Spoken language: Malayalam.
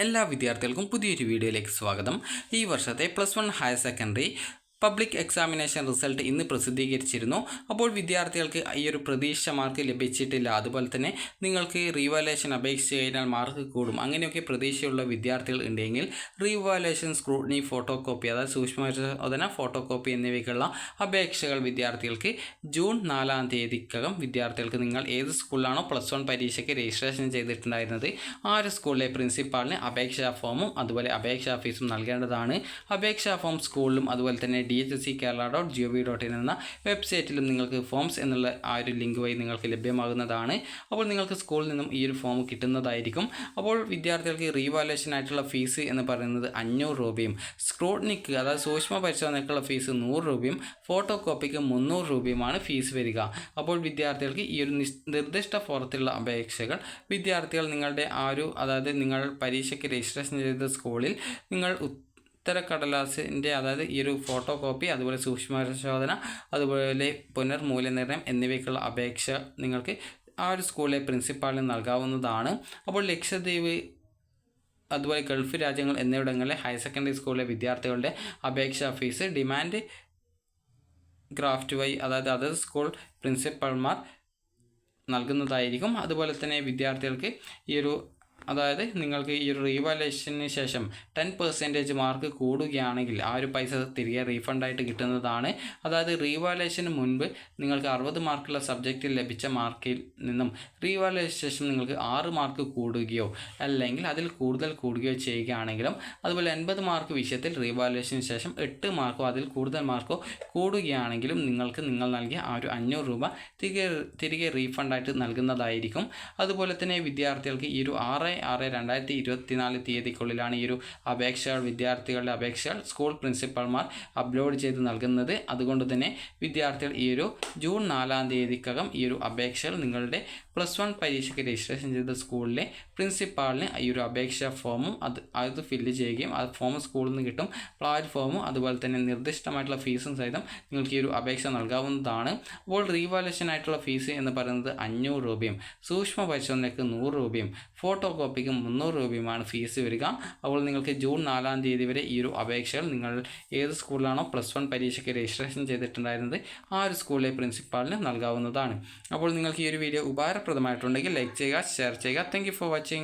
എല്ലാ വിദ്യാർത്ഥികൾക്കും പുതിയൊരു വീഡിയോയിലേക്ക് സ്വാഗതം. ഈ വർഷത്തെ +1 higher secondary public examination result ഇന്ന് പ്രസിദ്ധീകരിച്ചിരുന്നു. അപ്പോൾ വിദ്യാർത്ഥികൾക്ക് ഈ ഒരു പ്രതീക്ഷിച്ച മാർക്ക് ലഭിച്ചിട്ടില്ല, അതുപോലെ തന്നെ നിങ്ങൾക്ക് റീവാലുവേഷൻ അപേക്ഷിച്ച് കഴിഞ്ഞാൽ മാർക്ക് കൂടും, അങ്ങനെയൊക്കെ പ്രതീക്ഷയുള്ള വിദ്യാർത്ഥികൾ ഉണ്ടെങ്കിൽ റീവാലുവേഷൻ, സ്ക്രൂട്ടിനി, ഫോട്ടോ കോപ്പി, അതായത് സൂക്ഷ്മപരിശോധന, ഫോട്ടോ കോപ്പി എന്നിവയ്ക്കുള്ള അപേക്ഷകൾ വിദ്യാർത്ഥികൾക്ക് ജൂൺ 4-ാം തീയതിക്കകം വിദ്യാർത്ഥികൾക്ക് നിങ്ങൾ ഏത് സ്കൂളിലാണോ +1 പരീക്ഷയ്ക്ക് രജിസ്ട്രേഷൻ ചെയ്തിട്ടുണ്ടായിരുന്നത് ആ ഒരു സ്കൂളിലെ പ്രിൻസിപ്പാളിന് അപേക്ഷാ ഫോമും അതുപോലെ അപേക്ഷാ ഫീസും നൽകേണ്ടതാണ്. അപേക്ഷാ ഫോം സ്കൂളിലും അതുപോലെ തന്നെ dhskerala.gov.in എന്ന വെബ്സൈറ്റിലും നിങ്ങൾക്ക് ഫോംസ് എന്നുള്ള ആ ഒരു ലിങ്ക് വഴി നിങ്ങൾക്ക് ലഭ്യമാകുന്നതാണ്. അപ്പോൾ നിങ്ങൾക്ക് സ്കൂളിൽ നിന്നും ഈ ഒരു ഫോം കിട്ടുന്നതായിരിക്കും. അപ്പോൾ വിദ്യാർത്ഥികൾക്ക് റീവാലുവേഷൻ ആയിട്ടുള്ള ഫീസ് എന്ന് പറയുന്നത് 500 രൂപയും, സ്ക്രൂട്ടിനിക്ക് അതായത് സൂക്ഷ്മ പരിശോധനയ്ക്കുള്ള ഫീസ് 100 രൂപയും, ഫോട്ടോ കോപ്പിക്ക് 300 രൂപയുമാണ് ഫീസ് വരിക. അപ്പോൾ വിദ്യാർത്ഥികൾക്ക് ഈ ഒരു നിർദ്ദിഷ്ട ഫോറത്തിലുള്ള അപേക്ഷകൾ വിദ്യാർത്ഥികൾ നിങ്ങളുടെ അതായത് നിങ്ങൾ പരീക്ഷയ്ക്ക് രജിസ്ട്രേഷൻ ചെയ്ത സ്കൂളിൽ നിങ്ങൾ ഉത്തരക്കടലാസിൻ്റെ അതായത് ഈ ഒരു ഫോട്ടോ കോപ്പി, അതുപോലെ സൂക്ഷ്മപരിശോധന, അതുപോലെ പുനർമൂല്യനിർണ്ണയം എന്നിവയ്ക്കുള്ള അപേക്ഷ നിങ്ങൾക്ക് ആ ഒരു സ്കൂളിലെ പ്രിൻസിപ്പാളിന് നൽകാവുന്നതാണ്. അപ്പോൾ ലക്ഷദ്വീപ്, അതുപോലെ ഗൾഫ് രാജ്യങ്ങൾ എന്നിവിടങ്ങളിലെ ഹയർ സെക്കൻഡറി സ്കൂളിലെ വിദ്യാർത്ഥികളുടെ അപേക്ഷാ ഫീസ് ഡിമാൻഡ് ഡ്രാഫ്റ്റ് വഴി അതായത് അതർ സ്കൂൾ പ്രിൻസിപ്പൽമാർ നൽകുന്നതായിരിക്കും. അതുപോലെ തന്നെ വിദ്യാർത്ഥികൾക്ക് അതായത് നിങ്ങൾക്ക് ഈ ഒരു റീവാലുവേഷന് ശേഷം 10% മാർക്ക് കൂടുകയാണെങ്കിൽ ആ ഒരു പൈസ തിരികെ റീഫണ്ടായിട്ട് കിട്ടുന്നതാണ്. അതായത് റീവാലുവേഷന് മുൻപ് നിങ്ങൾക്ക് 60 മാർക്കുള്ള സബ്ജക്റ്റിൽ ലഭിച്ച മാർക്കിൽ നിന്നും റീവാലുവേഷന് ശേഷം നിങ്ങൾക്ക് 6 മാർക്ക് കൂടുകയോ അല്ലെങ്കിൽ അതിൽ കൂടുതൽ കൂടുകയോ ചെയ്യുകയാണെങ്കിലും, അതുപോലെ 80 മാർക്ക് വിഷയത്തിൽ റീവാലുവേഷന് ശേഷം 8 മാർക്കോ അതിൽ കൂടുതൽ മാർക്കോ കൂടുകയാണെങ്കിലും നിങ്ങൾ നൽകിയ ആ ഒരു 500 രൂപ തിരികെ റീഫണ്ടായിട്ട് നൽകുന്നതായിരിക്കും. അതുപോലെ തന്നെ വിദ്യാർത്ഥികൾക്ക് ഈ ഒരു 6/6/2024 തീയതിക്കുള്ളിലാണ് ഈ ഒരു വിദ്യാർത്ഥികളുടെ അപേക്ഷകൾ സ്കൂൾ പ്രിൻസിപ്പൽമാർ അപ്ലോഡ് ചെയ്ത് നൽകുന്നത്. അതുകൊണ്ട് തന്നെ വിദ്യാർത്ഥികൾ ഈ ഒരു ജൂൺ 4-ാം തീയതിക്കകം ഈ ഒരു അപേക്ഷകൾ നിങ്ങളുടെ +1 പരീക്ഷയ്ക്ക് രജിസ്ട്രേഷൻ ചെയ്ത സ്കൂളിലെ പ്രിൻസിപ്പാളിന് ഈ ഒരു അപേക്ഷാ ഫോമും അത് ഫില്ല് ചെയ്യുകയും ആ ഫോം സ്കൂളിൽ നിന്ന് കിട്ടും. പ്ലാറ്റ്ഫോമും അതുപോലെ തന്നെ നിർദ്ദിഷ്ടമായിട്ടുള്ള ഫീസും സഹിതം നിങ്ങൾക്ക് ഈ ഒരു അപേക്ഷ നൽകാവുന്നതാണ്. അപ്പോൾ റീവാലുവേഷൻ ആയിട്ടുള്ള ഫീസ് എന്ന് പറയുന്നത് 500 രൂപയും, സൂക്ഷ്മ പരിശോധനയ്ക്ക് 100 രൂപയും, ഫോട്ടോ കോപ്പിക്ക് 300 രൂപയുമാണ് ഫീസ് വരിക. അപ്പോൾ നിങ്ങൾക്ക് ജൂൺ 4-ാം തീയതി വരെ ഈ ഒരു അപേക്ഷകൾ നിങ്ങൾ ഏത് സ്കൂളിലാണോ +1 പരീക്ഷയ്ക്ക് രജിസ്ട്രേഷൻ ചെയ്തിട്ടുണ്ടായിരുന്നത് ആ ഒരു സ്കൂളിലെ പ്രിൻസിപ്പാളിന് നൽകാവുന്നതാണ്. അപ്പോൾ നിങ്ങൾക്ക് ഈ ഒരു വീഡിയോ ഉപകാരപ്രദമായിട്ടുണ്ടെങ്കിൽ ലൈക്ക് ചെയ്യുക, ഷെയർ ചെയ്യുക. Thank you for watching.